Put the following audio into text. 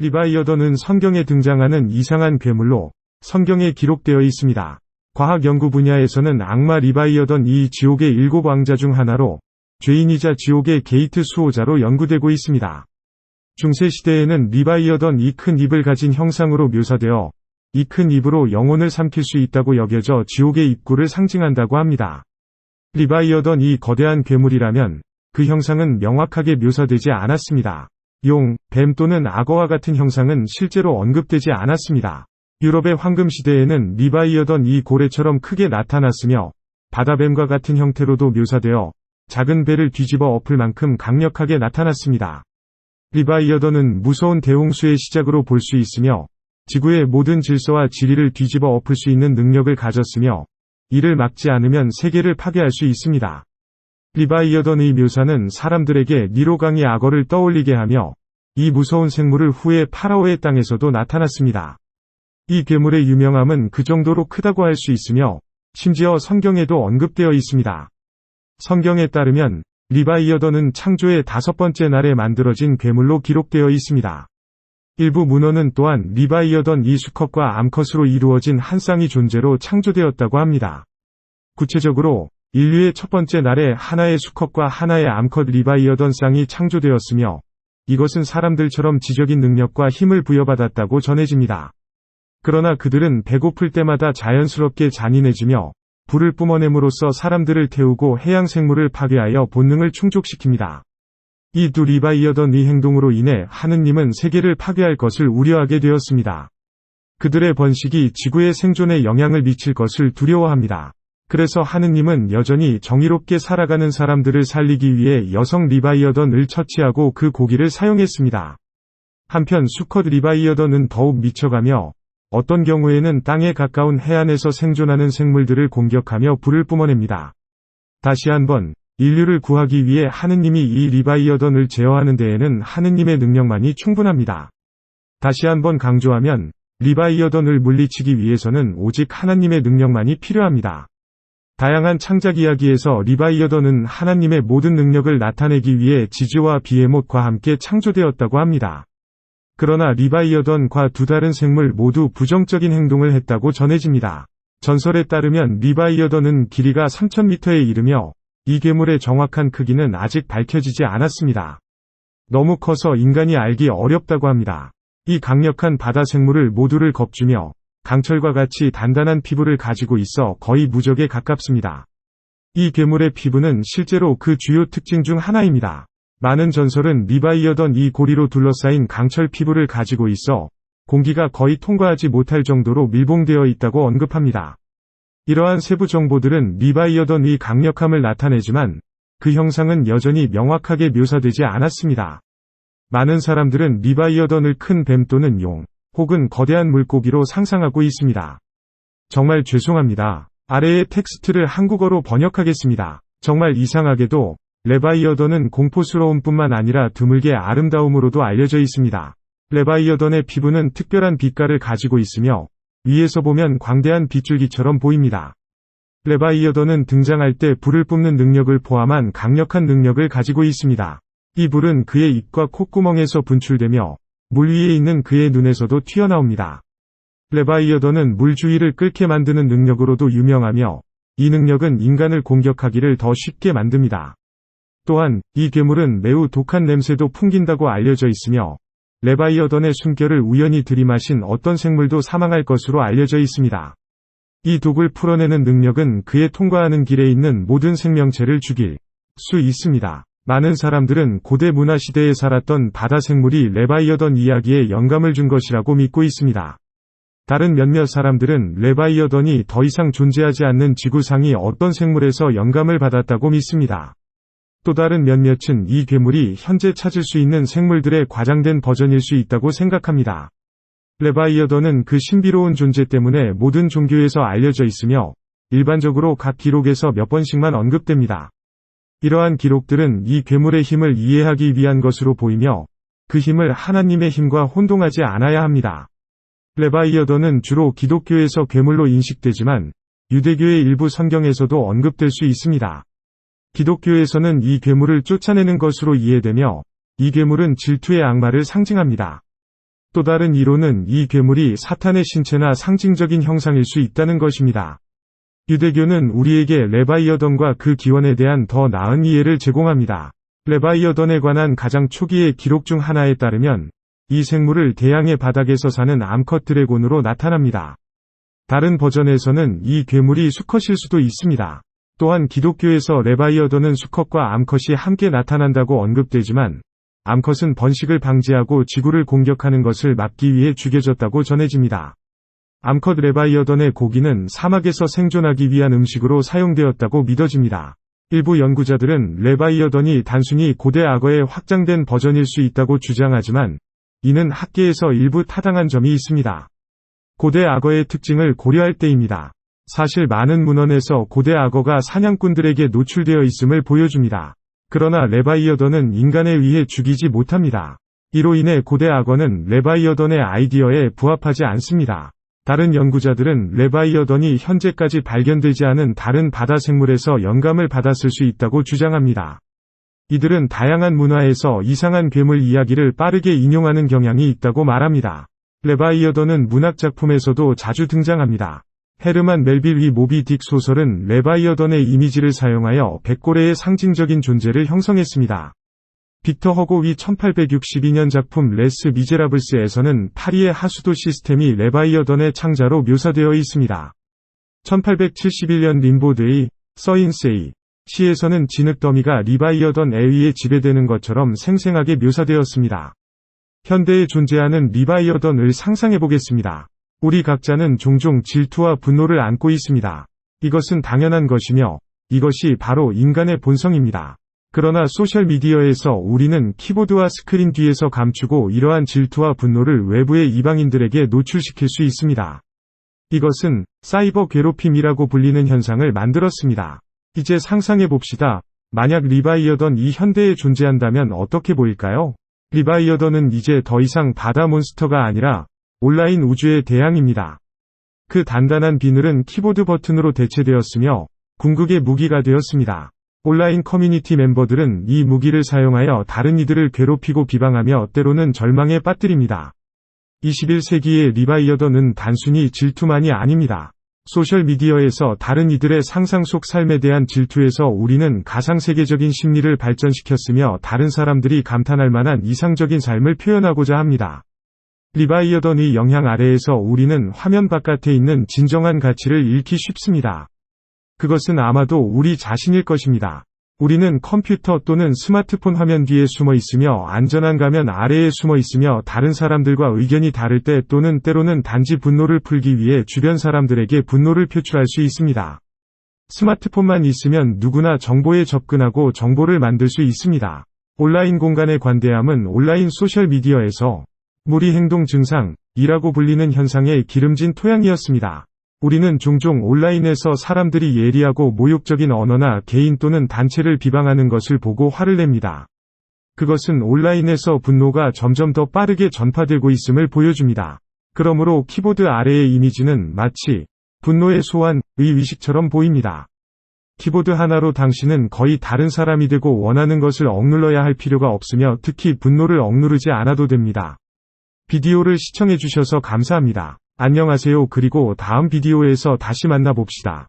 리바이어던은 성경에 등장하는 이상한 괴물로 성경에 기록되어 있습니다. 과학 연구 분야에서는 악마 리바이어던 이 지옥의 7왕자 중 하나로 죄인이자 지옥의 게이트 수호자로 연구되고 있습니다. 중세시대에는 리바이어던 이 큰 입을 가진 형상으로 묘사되어 이 큰 입으로 영혼을 삼킬 수 있다고 여겨져 지옥의 입구를 상징한다고 합니다. 리바이어던 이 거대한 괴물이라면 그 형상은 명확하게 묘사되지 않았습니다. 용, 뱀 또는 악어와 같은 형상은 실제로 언급되지 않았습니다. 유럽의 황금시대에는 리바이어던 이 고래처럼 크게 나타났으며 바다뱀과 같은 형태로도 묘사되어 작은 배를 뒤집어 엎을 만큼 강력하게 나타났습니다. 리바이어던은 무서운 대홍수의 시작으로 볼 수 있으며 지구의 모든 질서와 지리를 뒤집어 엎을 수 있는 능력을 가졌으며 이를 막지 않으면 세계를 파괴할 수 있습니다. 리바이어던의 묘사는 사람들에게 니로강의 악어를 떠올리게 하며 이 무서운 생물을 후에 파라오의 땅에서도 나타났습니다. 이 괴물의 유명함은 그 정도로 크다고 할 수 있으며 심지어 성경에도 언급되어 있습니다. 성경에 따르면 리바이어던은 창조의 5번째 날에 만들어진 괴물로 기록되어 있습니다. 일부 문헌은 또한 리바이어던 이 수컷과 암컷으로 이루어진 한 쌍이 존재로 창조되었다고 합니다. 구체적으로 인류의 첫 번째 날에 하나의 수컷과 하나의 암컷 리바이어던 쌍이 창조되었으며 이것은 사람들처럼 지적인 능력과 힘을 부여받았다고 전해집니다. 그러나 그들은 배고플 때마다 자연스럽게 잔인해지며 불을 뿜어냄으로써 사람들을 태우고 해양 생물을 파괴하여 본능을 충족시킵니다. 이 두 리바이어던의 행동으로 인해 하느님은 세계를 파괴할 것을 우려하게 되었습니다. 그들의 번식이 지구의 생존에 영향을 미칠 것을 두려워합니다. 그래서 하느님은 여전히 정의롭게 살아가는 사람들을 살리기 위해 여성 리바이어던을 처치하고 그 고기를 사용했습니다. 한편 수컷 리바이어던은 더욱 미쳐가며 어떤 경우에는 땅에 가까운 해안에서 생존하는 생물들을 공격하며 불을 뿜어냅니다. 다시 한번 인류를 구하기 위해 하느님이 이 리바이어던을 제어하는 데에는 하느님의 능력만이 충분합니다. 다시 한번 강조하면 리바이어던을 물리치기 위해서는 오직 하나님의 능력만이 필요합니다. 다양한 창작 이야기에서 리바이어던은 하나님의 모든 능력을 나타내기 위해 지지와 비에못과 함께 창조되었다고 합니다. 그러나 리바이어던과 두 다른 생물 모두 부정적인 행동을 했다고 전해집니다. 전설에 따르면 리바이어던은 길이가 3000m에 이르며 이 괴물의 정확한 크기는 아직 밝혀지지 않았습니다. 너무 커서 인간이 알기 어렵다고 합니다. 이 강력한 바다 생물을 모두를 겁주며 강철과 같이 단단한 피부를 가지고 있어 거의 무적에 가깝습니다. 이 괴물의 피부는 실제로 그 주요 특징 중 하나입니다. 많은 전설은 리바이어던 이 고리로 둘러싸인 강철 피부를 가지고 있어 공기가 거의 통과하지 못할 정도로 밀봉되어 있다고 언급합니다. 이러한 세부 정보들은 리바이어던의 강력함을 나타내지만 그 형상은 여전히 명확하게 묘사되지 않았습니다. 많은 사람들은 리바이어던을 큰 뱀 또는 용, 혹은 거대한 물고기로 상상하고 있습니다. 정말 죄송합니다. 아래의 텍스트를 한국어로 번역하겠습니다. 정말 이상하게도 레바이어던은 공포스러움 뿐만 아니라 드물게 아름다움으로도 알려져 있습니다. 레바이어던의 피부는 특별한 빛깔을 가지고 있으며 위에서 보면 광대한 빗줄기처럼 보입니다. 레바이어던은 등장할 때 불을 뿜는 능력을 포함한 강력한 능력을 가지고 있습니다. 이 불은 그의 입과 콧구멍에서 분출되며 물 위에 있는 그의 눈에서도 튀어나옵니다. 레바이어던은 물 주위를 끓게 만드는 능력으로도 유명하며 이 능력은 인간을 공격하기를 더 쉽게 만듭니다. 또한 이 괴물은 매우 독한 냄새도 풍긴다고 알려져 있으며 레바이어던의 숨결을 우연히 들이마신 어떤 생물도 사망할 것으로 알려져 있습니다. 이 독을 풀어내는 능력은 그의 통과하는 길에 있는 모든 생명체를 죽일 수 있습니다. 많은 사람들은 고대 문화시대에 살았던 바다 생물이 레바이어던 이야기에 영감을 준 것이라고 믿고 있습니다. 다른 몇몇 사람들은 레바이어던이 더 이상 존재하지 않는 지구상의 어떤 생물에서 영감을 받았다고 믿습니다. 또 다른 몇몇은 이 괴물이 현재 찾을 수 있는 생물들의 과장된 버전일 수 있다고 생각합니다. 레바이어던은 그 신비로운 존재 때문에 모든 종교에서 알려져 있으며 일반적으로 각 기록에서 몇 번씩만 언급됩니다. 이러한 기록들은 이 괴물의 힘을 이해하기 위한 것으로 보이며 그 힘을 하나님의 힘과 혼동하지 않아야 합니다. 레바이어던은 주로 기독교에서 괴물로 인식되지만 유대교의 일부 성경에서도 언급될 수 있습니다. 기독교에서는 이 괴물을 쫓아내는 것으로 이해되며 이 괴물은 질투의 악마를 상징합니다. 또 다른 이론은 이 괴물이 사탄의 신체나 상징적인 형상일 수 있다는 것입니다. 유대교는 우리에게 레바이어던과 그 기원에 대한 더 나은 이해를 제공합니다. 레바이어던에 관한 가장 초기의 기록 중 하나에 따르면 이 생물을 대양의 바닥에서 사는 암컷 드래곤으로 나타납니다. 다른 버전에서는 이 괴물이 수컷일 수도 있습니다. 또한 기독교에서 레바이어던은 수컷과 암컷이 함께 나타난다고 언급되지만 암컷은 번식을 방지하고 지구를 공격하는 것을 막기 위해 죽여졌다고 전해집니다. 암컷 레바이어던의 고기는 사막에서 생존하기 위한 음식으로 사용되었다고 믿어집니다. 일부 연구자들은 레바이어던이 단순히 고대 악어의 확장된 버전일 수 있다고 주장하지만 이는 학계에서 일부 타당한 점이 있습니다. 고대 악어의 특징을 고려할 때입니다. 사실 많은 문헌에서 고대 악어가 사냥꾼들에게 노출되어 있음을 보여줍니다. 그러나 레바이어던은 인간에 의해 죽이지 못합니다. 이로 인해 고대 악어는 레바이어던의 아이디어에 부합하지 않습니다. 다른 연구자들은 레바이어던이 현재까지 발견되지 않은 다른 바다 생물에서 영감을 받았을 수 있다고 주장합니다. 이들은 다양한 문화에서 이상한 괴물 이야기를 빠르게 인용하는 경향이 있다고 말합니다. 레바이어던은 문학작품에서도 자주 등장합니다. 헤르만 멜빌 모비 딕 소설은 레바이어던의 이미지를 사용하여 백고래의 상징적인 존재를 형성했습니다. 빅터 허고 1862년 작품 레스 미제라블스에서는 파리의 하수도 시스템이 레바이어던의 창자로 묘사되어 있습니다. 1871년 림보드의 서인세이 시에서는 진흙더미가 리바이어던에 의해 지배되는 것처럼 생생하게 묘사되었습니다. 현대에 존재하는 리바이어던을 상상해보겠습니다. 우리 각자는 종종 질투와 분노를 안고 있습니다. 이것은 당연한 것이며 이것이 바로 인간의 본성입니다. 그러나 소셜미디어에서 우리는 키보드와 스크린 뒤에서 감추고 이러한 질투와 분노를 외부의 이방인들에게 노출시킬 수 있습니다. 이것은 사이버 괴롭힘이라고 불리는 현상을 만들었습니다. 이제 상상해봅시다. 만약 리바이어던이 현대에 존재한다면 어떻게 보일까요? 리바이어던은 이제 더 이상 바다 몬스터가 아니라 온라인 우주의 대양입니다. 그 단단한 비늘은 키보드 버튼으로 대체되었으며 궁극의 무기가 되었습니다. 온라인 커뮤니티 멤버들은 이 무기를 사용하여 다른 이들을 괴롭히고 비방하며 때로는 절망에 빠뜨립니다. 21세기의 리바이어던은 단순히 질투만이 아닙니다. 소셜미디어에서 다른 이들의 상상 속 삶에 대한 질투에서 우리는 가상세계적인 심리를 발전시켰으며 다른 사람들이 감탄할 만한 이상적인 삶을 표현하고자 합니다. 리바이어던의 영향 아래에서 우리는 화면 바깥에 있는 진정한 가치를 잃기 쉽습니다. 그것은 아마도 우리 자신일 것입니다. 우리는 컴퓨터 또는 스마트폰 화면 뒤에 숨어 있으며 안전한 가면 아래에 숨어 있으며 다른 사람들과 의견이 다를 때 또는 때로는 단지 분노를 풀기 위해 주변 사람들에게 분노를 표출할 수 있습니다. 스마트폰만 있으면 누구나 정보에 접근하고 정보를 만들 수 있습니다. 온라인 공간의 관대함은 온라인 소셜미디어에서 무리 행동 증상이라고 불리는 현상의 기름진 토양이었습니다. 우리는 종종 온라인에서 사람들이 예리하고 모욕적인 언어나 개인 또는 단체를 비방하는 것을 보고 화를 냅니다. 그것은 온라인에서 분노가 점점 더 빠르게 전파되고 있음을 보여줍니다. 그러므로 키보드 아래의 이미지는 마치 분노의 소환의 위식처럼 보입니다. 키보드 하나로 당신은 거의 다른 사람이 되고 원하는 것을 억눌러야 할 필요가 없으며 특히 분노를 억누르지 않아도 됩니다. 비디오를 시청해주셔서 감사합니다. 안녕하세요. 그리고 다음 비디오에서 다시 만나봅시다.